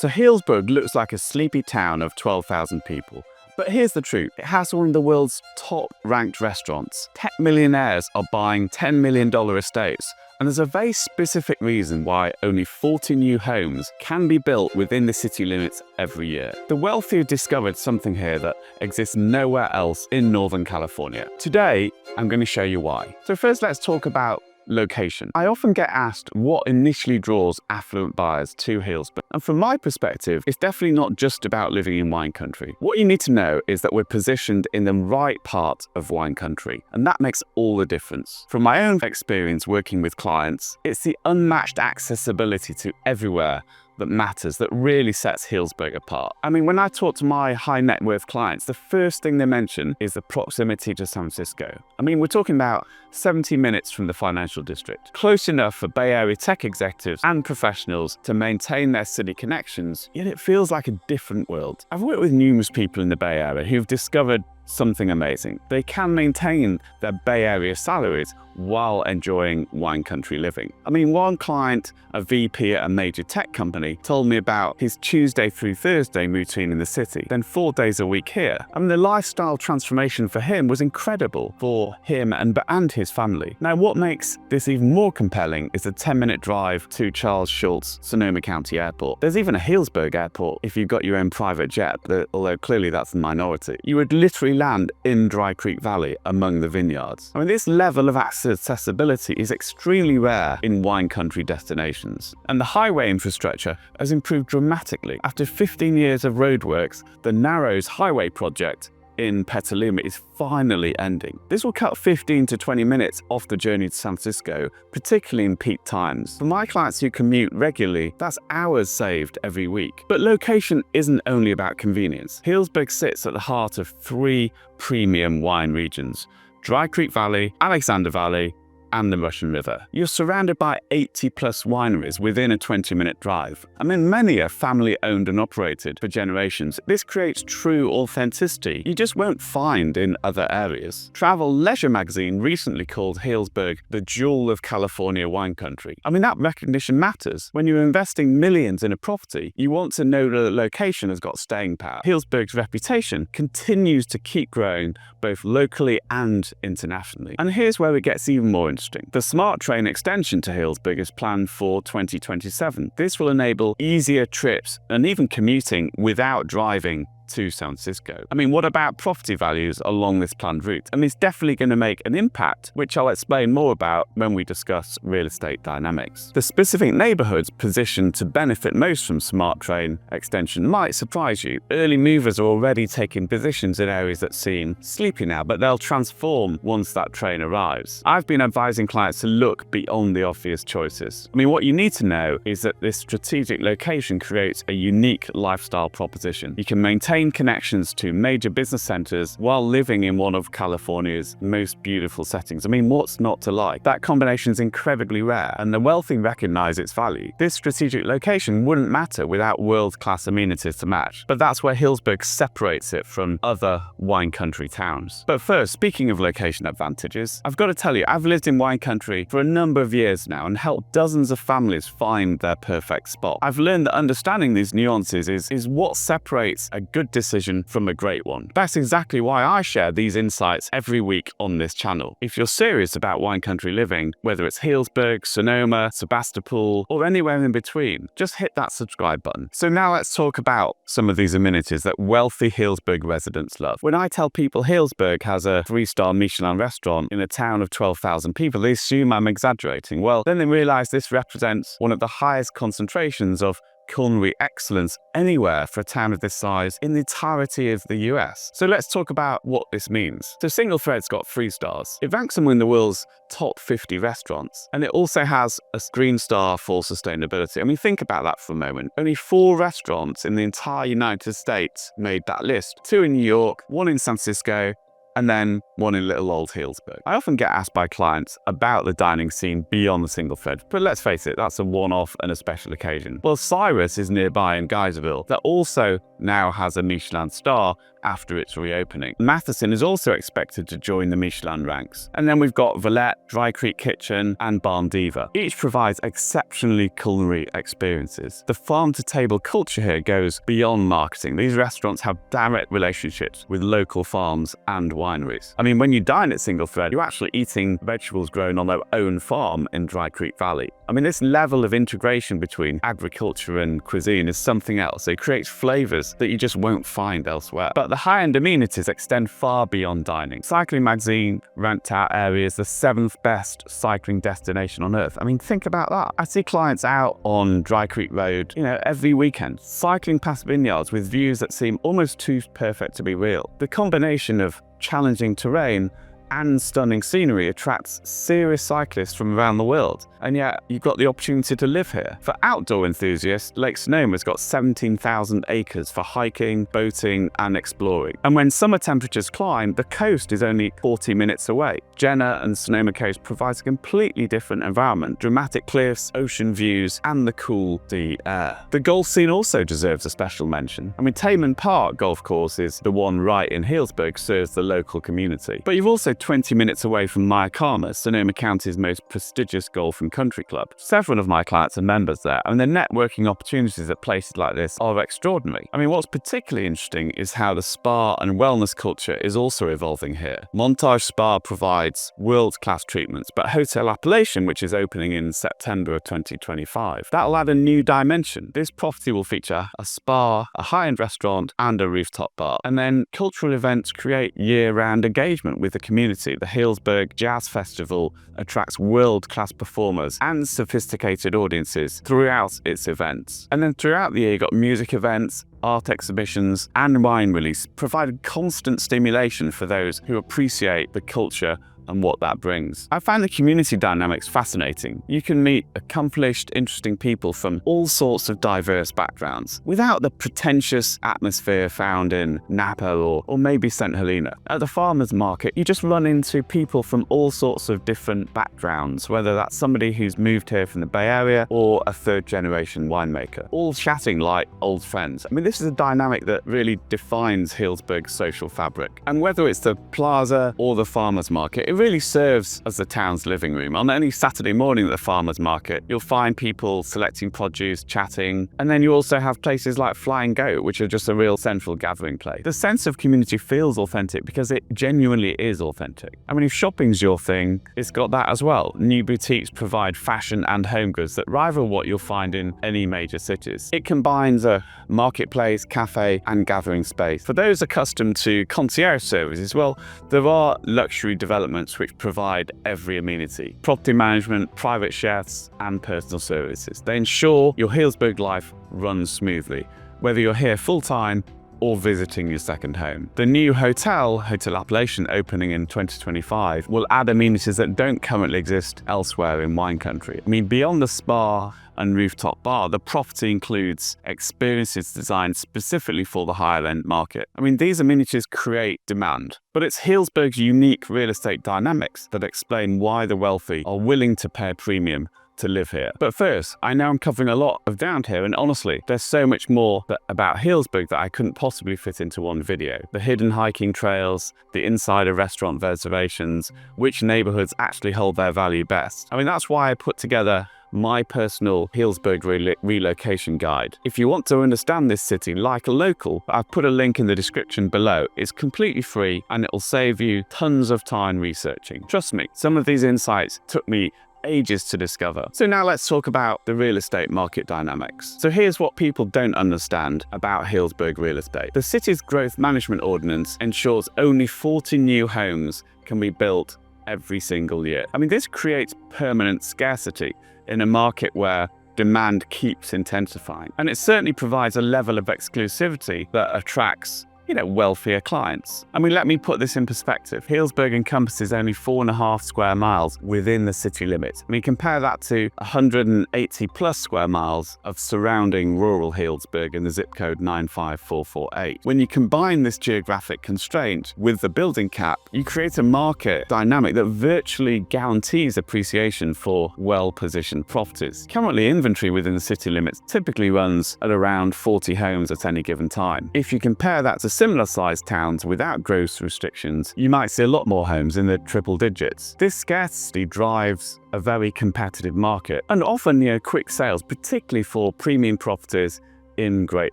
So Healdsburg looks like a sleepy town of 12,000 people. But here's the truth, it has one of the world's top-ranked restaurants. Tech millionaires are buying $10 million estates, and there's a very specific reason why only 40 new homes can be built within the city limits every year. The wealthy have discovered something here that exists nowhere else in Northern California. Today, I'm going to show you why. So first, let's talk about location. I often get asked what initially draws affluent buyers to Healdsburg. And from my perspective, it's definitely not just about living in wine country. What you need to know is that we're positioned in the right part of wine country, and that makes all the difference. From my own experience working with clients, it's the unmatched accessibility to everywhere that matters, that really sets Healdsburg apart. I mean, when I talk to my high net worth clients, the first thing they mention is the proximity to San Francisco. I mean, we're talking about 70 minutes from the financial district. Close enough for Bay Area tech executives and professionals to maintain their city connections, yet it feels like a different world. I've worked with numerous people in the Bay Area who've discovered something amazing. They can maintain their Bay Area salaries while enjoying wine country living. I mean, one client, a VP at a major tech company, told me about his Tuesday through Thursday routine in the city, then 4 days a week here. I mean, the lifestyle transformation for him was incredible for him and his family. Now, what makes this even more compelling is a 10-minute drive to Charles Schulz, Sonoma County Airport. There's even a Healdsburg Airport if you've got your own private jet, although clearly that's the minority. You would literally land in Dry Creek Valley among the vineyards. I mean, this level of accessibility is extremely rare in wine country destinations. And the highway infrastructure has improved dramatically. After 15 years of roadworks, the Narrows Highway project in Petaluma is finally ending. This will cut 15 to 20 minutes off the journey to San Francisco, particularly in peak times. For my clients who commute regularly, that's hours saved every week. But location isn't only about convenience. Healdsburg sits at the heart of 3 premium wine regions: Dry Creek Valley, Alexander Valley, and the Russian River. You're surrounded by 80 plus wineries within a 20-minute drive. I mean, many are family owned and operated for generations. This creates true authenticity you just won't find in other areas. Travel Leisure magazine recently called Healdsburg the jewel of California wine country. I mean, that recognition matters. When you're investing millions in a property, you want to know that the location has got staying power. Healdsburg's reputation continues to keep growing both locally and internationally. And here's where it gets even more interesting. The Smart Train extension to Healdsburg is planned for 2027. This will enable easier trips and even commuting without driving to San Francisco. I mean, what about property values along this planned route? I mean, it's definitely going to make an impact, which I'll explain more about when we discuss real estate dynamics. The specific neighborhoods positioned to benefit most from Smart Train extension might surprise you. Early movers are already taking positions in areas that seem sleepy now, but they'll transform once that train arrives. I've been advising clients to look beyond the obvious choices. I mean, what you need to know is that this strategic location creates a unique lifestyle proposition. You can maintain connections to major business centers while living in one of California's most beautiful settings. I mean, what's not to like? That combination is incredibly rare, and the wealthy recognize its value. This strategic location wouldn't matter without world-class amenities to match, but that's where Healdsburg separates it from other wine country towns. But first, speaking of location advantages, I've got to tell you, I've lived in wine country for a number of years now and helped dozens of families find their perfect spot. I've learned that understanding these nuances is what separates a good decision from a great one. That's exactly why I share these insights every week on this channel. If you're serious about wine country living, whether it's Healdsburg, Sonoma, Sebastopol, or anywhere in between, just hit that subscribe button. So now let's talk about some of these amenities that wealthy Healdsburg residents love. When I tell people Healdsburg has a 3-star Michelin restaurant in a town of 12,000 people, they assume I'm exaggerating. Well, then they realize this represents one of the highest concentrations of culinary excellence anywhere for a town of this size in the entirety of the US. So let's talk about what this means. So Single Thread's got 3 stars. It ranks among the world's top 50 restaurants, and it also has a Green Star for sustainability. I mean, think about that for a moment. Only 4 restaurants in the entire United States made that list. 2 in New York, 1 in San Francisco, and then 1 in little old Healdsburg. I often get asked by clients about the dining scene beyond the Single Thread, but let's face it, that's a one-off and a special occasion. Well, Cyrus is nearby in Geyserville that also now has a Michelin star after its reopening. Matheson is also expected to join the Michelin ranks. And then we've got Valette, Dry Creek Kitchen, and Barn Diva. Each provides exceptionally culinary experiences. The farm-to-table culture here goes beyond marketing. These restaurants have direct relationships with local farms and wineries. I mean, when you dine at Single Thread, you're actually eating vegetables grown on their own farm in Dry Creek Valley. I mean, this level of integration between agriculture and cuisine is something else. It creates flavors that you just won't find elsewhere. But the high-end amenities extend far beyond dining. Cycling magazine ranked our area as the 7th best cycling destination on earth. I mean, think about that. I see clients out on Dry Creek Road, every weekend, cycling past vineyards with views that seem almost too perfect to be real. The combination of challenging terrain and stunning scenery attracts serious cyclists from around the world, and yet you've got the opportunity to live here. For outdoor enthusiasts, Lake Sonoma's got 17,000 acres for hiking, boating, and exploring. And when summer temperatures climb, the coast is only 40 minutes away. Jenner and Sonoma Coast provides a completely different environment, dramatic cliffs, ocean views, and the cool sea air. The golf scene also deserves a special mention. I mean, Taman Park Golf Course is the one right in Healdsburg, serves the local community. But you've also 20 minutes away from Mayakama, Sonoma County's most prestigious golf and country club. Several of my clients are members there, and the networking opportunities at places like this are extraordinary. I mean, what's particularly interesting is how the spa and wellness culture is also evolving here. Montage Spa provides world-class treatments, but Hotel Appellation, which is opening in September of 2025, that'll add a new dimension. This property will feature a spa, a high-end restaurant, and a rooftop bar. And then cultural events create year-round engagement with the community. The Healdsburg Jazz Festival attracts world-class performers and sophisticated audiences throughout its events. And then throughout the year, you've got music events, art exhibitions, and wine release, providing constant stimulation for those who appreciate the culture and what that brings. I find the community dynamics fascinating. You can meet accomplished, interesting people from all sorts of diverse backgrounds without the pretentious atmosphere found in Napa or maybe St. Helena. At the farmers market, you just run into people from all sorts of different backgrounds, whether that's somebody who's moved here from the Bay Area or a third-generation winemaker, all chatting like old friends. I mean, this is a dynamic that really defines Healdsburg's social fabric. And whether it's the plaza or the farmers market, it really serves as the town's living room. On any Saturday morning at the farmers market, you'll find people selecting produce, chatting, and then you also have places like Flying Goat, which are just a real central gathering place. The sense of community feels authentic because it genuinely is authentic. I mean, if shopping's your thing, it's got that as well. New boutiques provide fashion and home goods that rival what you'll find in any major cities. It combines a marketplace, cafe, and gathering space. For those accustomed to concierge services, well, there are luxury developments which provide every amenity: property management, private chefs, and personal services. They ensure your Healdsburg life runs smoothly, whether you're here full-time or visiting your second home. The new Hotel Appellation, opening in 2025, will add amenities that don't currently exist elsewhere in wine country. I mean, beyond the spa and rooftop bar, the property includes experiences designed specifically for the higher-end market. I mean, these amenities create demand, but it's Healdsburg's unique real estate dynamics that explain why the wealthy are willing to pay a premium to live here. But first, I know I'm covering a lot of ground here, and honestly, there's so much more about Healdsburg that I couldn't possibly fit into one video. The hidden hiking trails, the insider restaurant reservations, which neighborhoods actually hold their value best. I mean, that's why I put together my personal Healdsburg relocation guide. If you want to understand this city like a local, I've put a link in the description below. It's completely free and it'll save you tons of time researching. Trust me, some of these insights took me ages to discover. So now let's talk about the real estate market dynamics. So here's what people don't understand about Healdsburg real estate. The city's growth management ordinance ensures only 40 new homes can be built every single year. I mean, this creates permanent scarcity in a market where demand keeps intensifying. And it certainly provides a level of exclusivity that attracts wealthier clients. I mean, let me put this in perspective. Healdsburg encompasses only 4.5 square miles within the city limits. I mean, compare that to 180 plus square miles of surrounding rural Healdsburg in the zip code 95448. When you combine this geographic constraint with the building cap, you create a market dynamic that virtually guarantees appreciation for well-positioned properties. Currently, inventory within the city limits typically runs at around 40 homes at any given time. If you compare that to similar-sized towns without gross restrictions, you might see a lot more homes in the triple digits. This scarcity drives a very competitive market and often quick sales, particularly for premium properties in great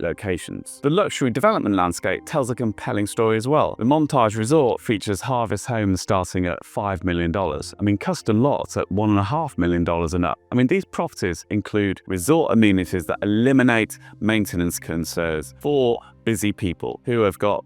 locations. The luxury development landscape tells a compelling story as well. The Montage Resort features harvest homes starting at $5 million. Custom lots at $1.5 million and up. These properties include resort amenities that eliminate maintenance concerns for busy people who have got,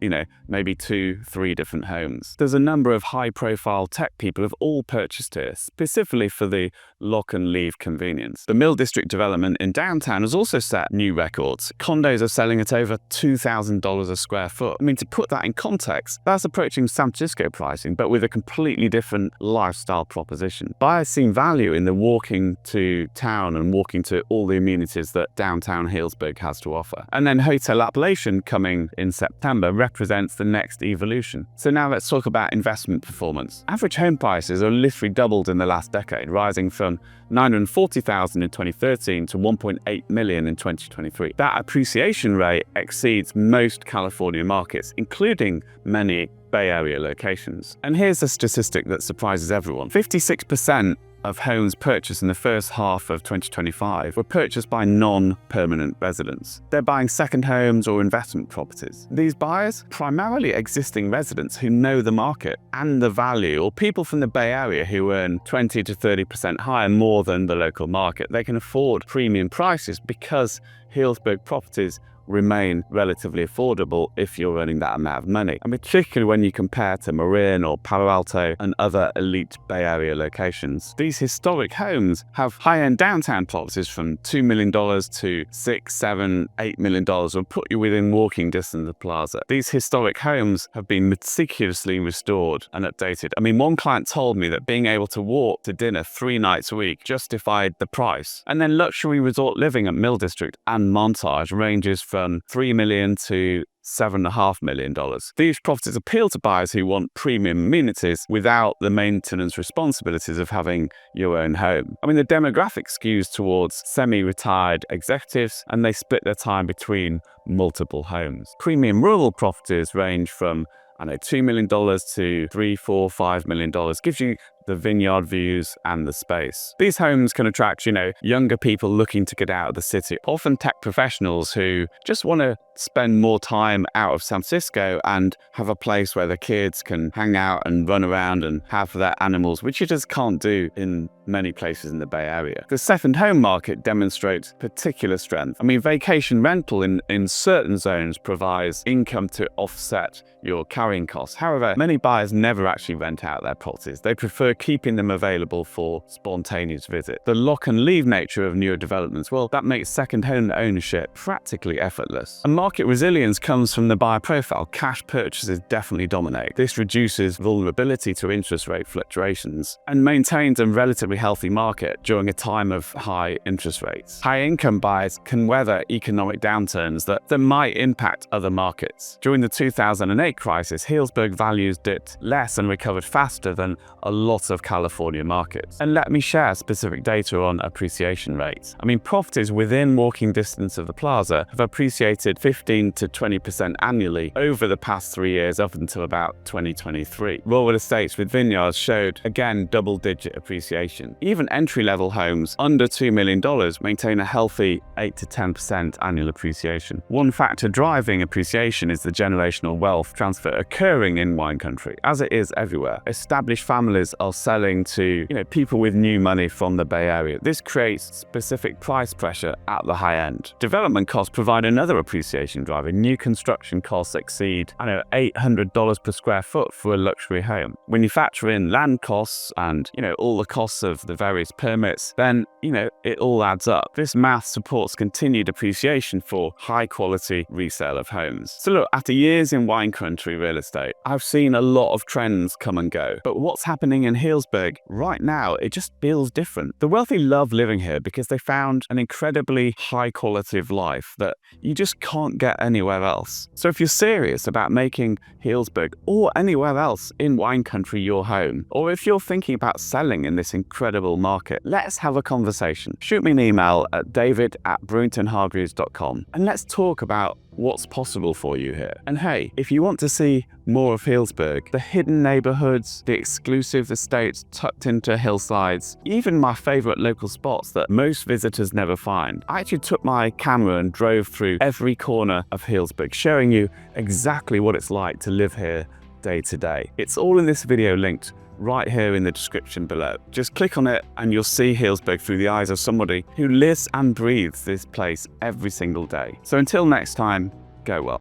maybe 2-3 different homes. There's a number of high-profile tech people who have all purchased here, specifically for the lock and leave convenience. The Mill District development in downtown has also set new records. Condos are selling at over $2,000 a square foot. To put that in context, that's approaching San Francisco pricing, but with a completely different lifestyle proposition. Buyers see value in the walking to town and walking to all the amenities that downtown Healdsburg has to offer. And then Hotel Appalachian, coming in September, represents the next evolution. So now let's talk about investment performance. Average home prices are literally doubled in the last decade, rising from $940,000 in 2013 to $1.8 million in 2023. That appreciation rate exceeds most California markets, including many Bay Area locations. And here's a statistic that surprises everyone. 56% of homes purchased in the first half of 2025 were purchased by non-permanent residents. They're buying second homes or investment properties. These buyers, primarily existing residents who know the market and the value, or people from the Bay Area who earn 20 to 30% higher more than the local market. They can afford premium prices because Healdsburg properties remain relatively affordable if you're earning that amount of money. Particularly when you compare to Marin or Palo Alto and other elite Bay Area locations. These historic homes have high-end downtown properties from $2 million to $6, $7, $8 million will put you within walking distance of the plaza. These historic homes have been meticulously restored and updated. One client told me that being able to walk to dinner 3 nights a week justified the price. And then luxury resort living at Mill District and Montage ranges from $3 million to $7.5 million. These properties appeal to buyers who want premium amenities without the maintenance responsibilities of having your own home. The demographic skews towards semi-retired executives, and they split their time between multiple homes. Premium rural properties range from $2 million to $3, $4, $5 million. Gives you the vineyard views and the space. These homes can attract, younger people looking to get out of the city, often tech professionals who just want to spend more time out of San Francisco and have a place where the kids can hang out and run around and have their animals, which you just can't do in many places in the Bay Area. The second home market demonstrates particular strength. Vacation rental in certain zones provides income to offset your carrying costs. However, many buyers never actually rent out their properties. They prefer keeping them available for spontaneous visit. The lock and leave nature of newer developments, that makes second home ownership practically effortless. And market resilience comes from the buyer profile. Cash purchases definitely dominate. This reduces vulnerability to interest rate fluctuations and maintains a relatively healthy market during a time of high interest rates. High income buyers can weather economic downturns that might impact other markets. During the 2008 crisis, Healdsburg values dipped less and recovered faster than a lot of California markets. And let me share specific data on appreciation rates. Properties within walking distance of the plaza have appreciated 15 to 20% annually over the past 3 years up until about 2023. Rural estates with vineyards showed, again, double-digit appreciation. Even entry-level homes under $2 million maintain a healthy 8 to 10% annual appreciation. One factor driving appreciation is the generational wealth transfer occurring in wine country, as it is everywhere. Established families are selling to people with new money from the Bay Area. This creates specific price pressure at the high end. Development costs provide another appreciation driver. New construction costs exceed $800 per square foot for a luxury home. When you factor in land costs and all the costs of the various permits, then it all adds up. This math supports continued appreciation for high quality resale of homes. So look, after years in wine country real estate, I've seen a lot of trends come and go. But what's happening in Healdsburg right now, it just feels different. The wealthy love living here because they found an incredibly high quality of life that you just can't get anywhere else. So if you're serious about making Healdsburg or anywhere else in wine country your home, or if you're thinking about selling in this incredible market, let's have a conversation. Shoot me an email at david@BruingtonHargreaves.com and let's talk about what's possible for you here. And hey, if you want to see more of Healdsburg, the hidden neighborhoods, the exclusive estates tucked into hillsides, even my favorite local spots that most visitors never find, I actually took my camera and drove through every corner of Healdsburg, showing you exactly what it's like to live here day to day. It's all in this video linked right here in the description below. Just click on it and you'll see Healdsburg through the eyes of somebody who lives and breathes this place every single day. So until next time, go well.